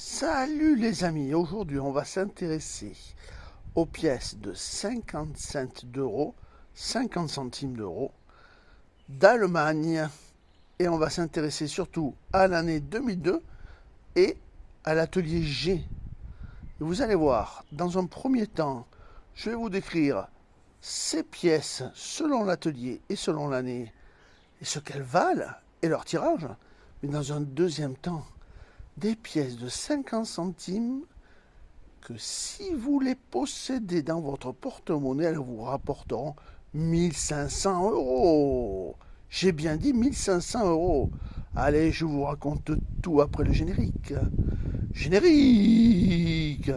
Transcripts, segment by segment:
Salut les amis, aujourd'hui on va s'intéresser aux pièces de 50 cents d'euros, 50 centimes d'euros d'Allemagne et on va s'intéresser surtout à l'année 2002 et à l'atelier G. Et vous allez voir, dans un premier temps, je vais vous décrire ces pièces selon l'atelier et selon l'année et ce qu'elles valent et leur tirage, mais dans un deuxième temps, des pièces de 50 centimes que si vous les possédez dans votre porte-monnaie, elles vous rapporteront 1500 euros. J'ai bien dit 1500 euros. Allez, je vous raconte tout après le générique. Générique!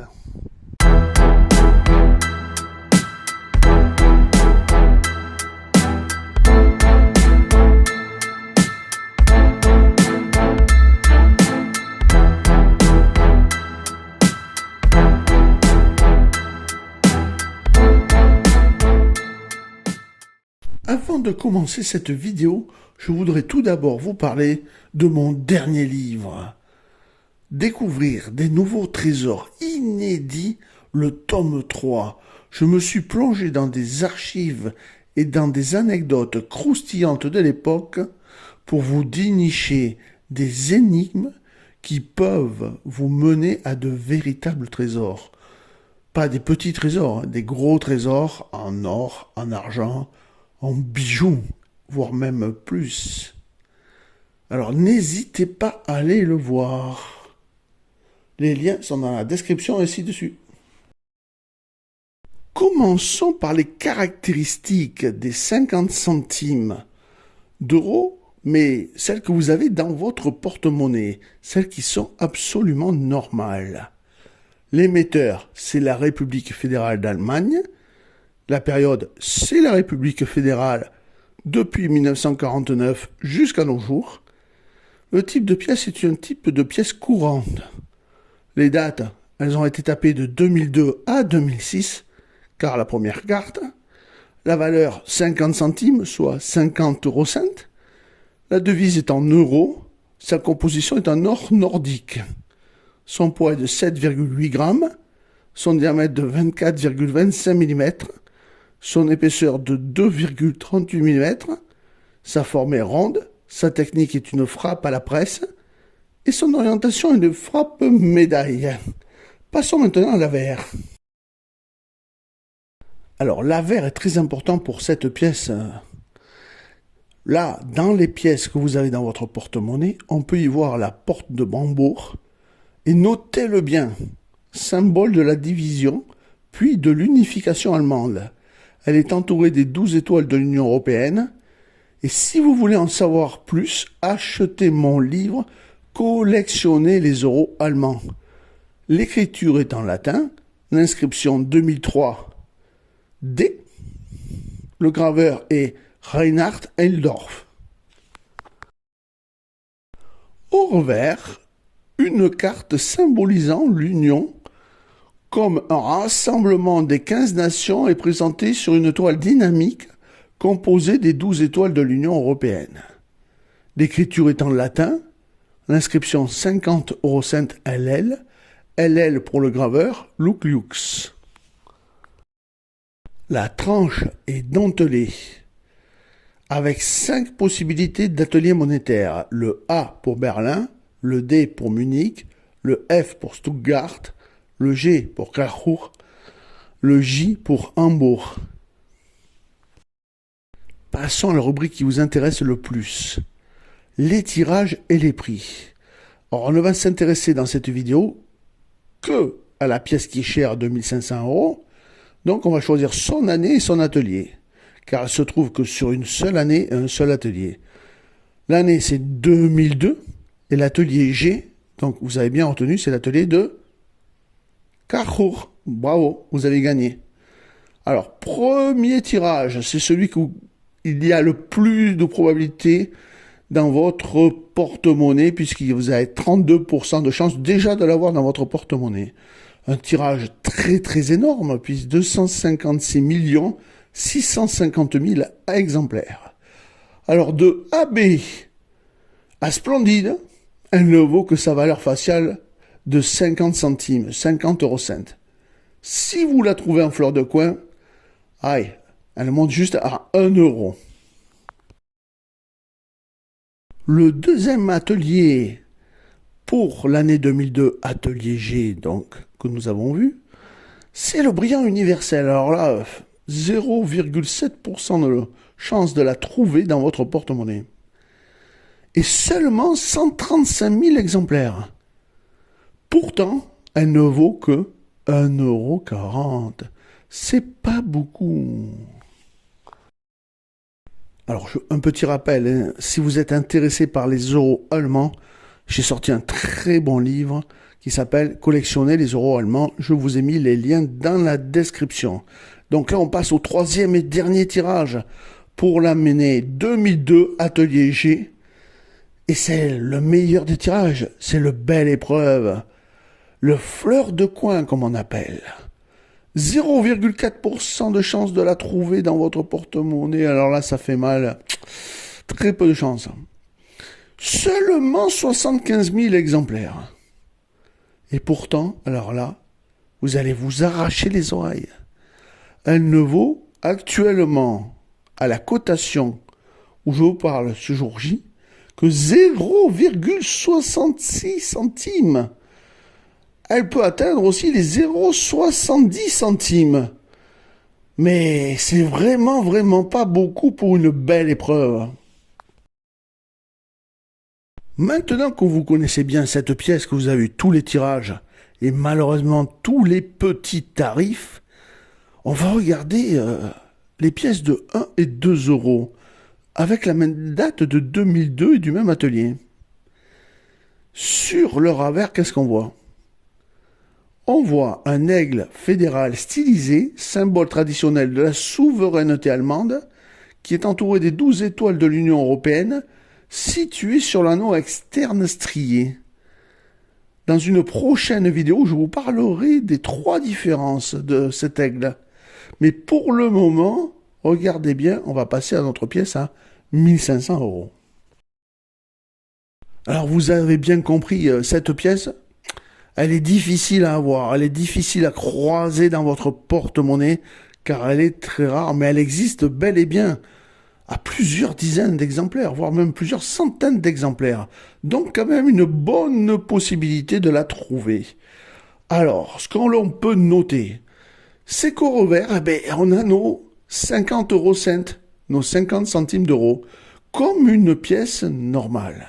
Avant de commencer cette vidéo, je voudrais tout d'abord vous parler de mon dernier livre. Découvrir des nouveaux trésors inédits, le tome 3. Je me suis plongé dans des archives et dans des anecdotes croustillantes de l'époque pour vous dénicher des énigmes qui peuvent vous mener à de véritables trésors. Pas des petits trésors, des gros trésors en or, en argent, en bijoux, voire même plus. Alors n'hésitez pas à aller le voir. Les liens sont dans la description et ci-dessus. Commençons par les caractéristiques des 50 centimes d'euros, mais celles que vous avez dans votre porte-monnaie, celles qui sont absolument normales. L'émetteur, c'est la République fédérale d'Allemagne. La période, c'est la République fédérale depuis 1949 jusqu'à nos jours. Le type de pièce est un type de pièce courante. Les dates, elles ont été tapées de 2002 à 2006, car la première carte. La valeur 50 centimes, soit 50 eurocents. La devise est en euros. Sa composition est en or nordique. Son poids est de 7,8 grammes. Son diamètre de 24,25 mm. Son épaisseur de 2,38 mm, sa forme est ronde, sa technique est une frappe à la presse, et son orientation est une frappe médaille. Passons maintenant à l'avers. Alors l'avers est très important pour cette pièce. Là, dans les pièces que vous avez dans votre porte-monnaie, on peut y voir la porte de Brandebourg, et notez-le bien, symbole de la division, puis de l'unification allemande. Elle est entourée des 12 étoiles de l'Union européenne. Et si vous voulez en savoir plus, achetez mon livre « Collectionnez les euros allemands ». L'écriture est en latin, l'inscription 2003 D. Le graveur est Reinhard Eldorf. Au revers, une carte symbolisant l'Union comme un rassemblement des 15 nations est présenté sur une toile dynamique composée des 12 étoiles de l'Union européenne. L'écriture est en latin, l'inscription 50 eurocents LL, LL pour le graveur, Lux Lux. La tranche est dentelée, avec 5 possibilités d'atelier monétaire, le A pour Berlin, le D pour Munich, le F pour Stuttgart, le G pour Karlsruhe, le J pour Hambourg. Passons à la rubrique qui vous intéresse le plus, les tirages et les prix. Alors on ne va s'intéresser dans cette vidéo que à la pièce qui est chère, 2500 euros. Donc on va choisir son année et son atelier, car elle se trouve que sur une seule année et un seul atelier. L'année c'est 2002 et l'atelier G, donc vous avez bien retenu, c'est l'atelier de Karlsruhe. Bravo, vous avez gagné. Alors, premier tirage, c'est celui où il y a le plus de probabilité dans votre porte-monnaie, puisque vous avez 32% de chance déjà de l'avoir dans votre porte-monnaie. Un tirage très très énorme, puisque 256 650 000 exemplaires. Alors, de AB à Splendide, elle ne vaut que sa valeur faciale de 50 centimes, 50 eurocents. Si vous la trouvez en fleur de coin, aïe, elle monte juste à 1 euro. Le deuxième atelier pour l'année 2002, atelier G, donc, que nous avons vu, c'est le brillant universel. Alors là, 0,7% de chance de la trouver dans votre porte-monnaie. Et seulement 135 000 exemplaires. Pourtant, elle ne vaut que 1,40 €. C'est pas beaucoup. Alors, un petit rappel, hein, si vous êtes intéressé par les euros allemands, j'ai sorti un très bon livre qui s'appelle Collectionner les euros allemands. Je vous ai mis les liens dans la description. Donc là, on passe au troisième et dernier tirage pour l'année 2002 Atelier G. Et c'est le meilleur des tirages. C'est le belle épreuve. Le fleur de coin, comme on appelle. 0,4% de chance de la trouver dans votre porte-monnaie. Alors là, ça fait mal. Très peu de chance. Seulement 75 000 exemplaires. Et pourtant, alors là, vous allez vous arracher les oreilles. Elle ne vaut actuellement, à la cotation où je vous parle ce jour J, que 0,66 centimes. Elle peut atteindre aussi les 0,70 centimes. Mais c'est vraiment pas beaucoup pour une belle épreuve. Maintenant que vous connaissez bien cette pièce, que vous avez eu tous les tirages et malheureusement tous les petits tarifs, on va regarder les pièces de 1 et 2 euros avec la même date de 2002 et du même atelier. Sur le revers, qu'est-ce qu'on voit? On voit un aigle fédéral stylisé, symbole traditionnel de la souveraineté allemande, qui est entouré des 12 étoiles de l'Union européenne, situé sur l'anneau externe strié. Dans une prochaine vidéo, je vous parlerai des 3 différences de cet aigle. Mais pour le moment, regardez bien, on va passer à notre pièce à 1500 €. Alors vous avez bien compris, cette pièce, elle est difficile à avoir, elle est difficile à croiser dans votre porte-monnaie, car elle est très rare, mais elle existe bel et bien à plusieurs dizaines d'exemplaires, voire même plusieurs centaines d'exemplaires. Donc quand même une bonne possibilité de la trouver. Alors, ce qu'on peut noter, c'est qu'au revers, on a nos 50 eurocents, nos 50 centimes d'euros, comme une pièce normale.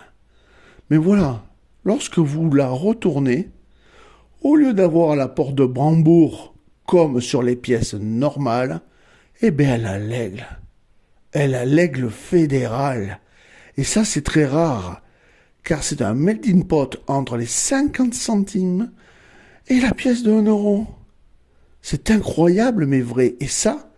Mais voilà, lorsque vous la retournez, au lieu d'avoir la porte de Brandebourg comme sur les pièces normales, elle a l'aigle. Elle a l'aigle fédéral. Et ça, c'est très rare, car c'est un melting pot entre les 50 centimes et la pièce de 1 euro. C'est incroyable, mais vrai. Et ça,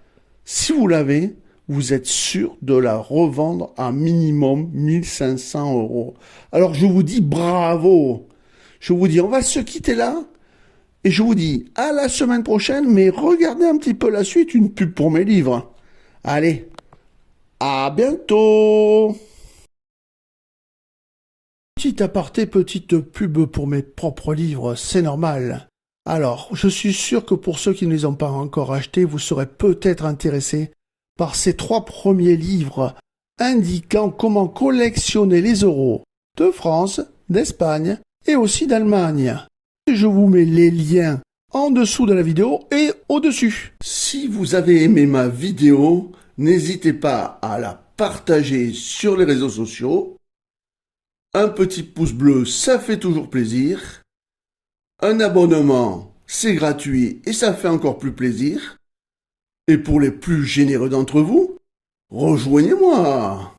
si vous l'avez, vous êtes sûr de la revendre à minimum 1500 €. Alors, je vous dis bravo. Je vous dis, on va se quitter là. Et je vous dis à la semaine prochaine, mais regardez un petit peu la suite, une pub pour mes livres. Allez, à bientôt. Petit aparté, petite pub pour mes propres livres, c'est normal. Alors, je suis sûr que pour ceux qui ne les ont pas encore achetés, vous serez peut-être intéressés par ces 3 premiers livres indiquant comment collectionner les euros de France, d'Espagne et aussi d'Allemagne. Je vous mets les liens en dessous de la vidéo et au-dessus. Si vous avez aimé ma vidéo, n'hésitez pas à la partager sur les réseaux sociaux. Un petit pouce bleu, ça fait toujours plaisir. Un abonnement, c'est gratuit et ça fait encore plus plaisir. Et pour les plus généreux d'entre vous, rejoignez-moi.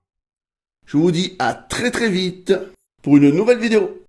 Je vous dis à très vite pour une nouvelle vidéo.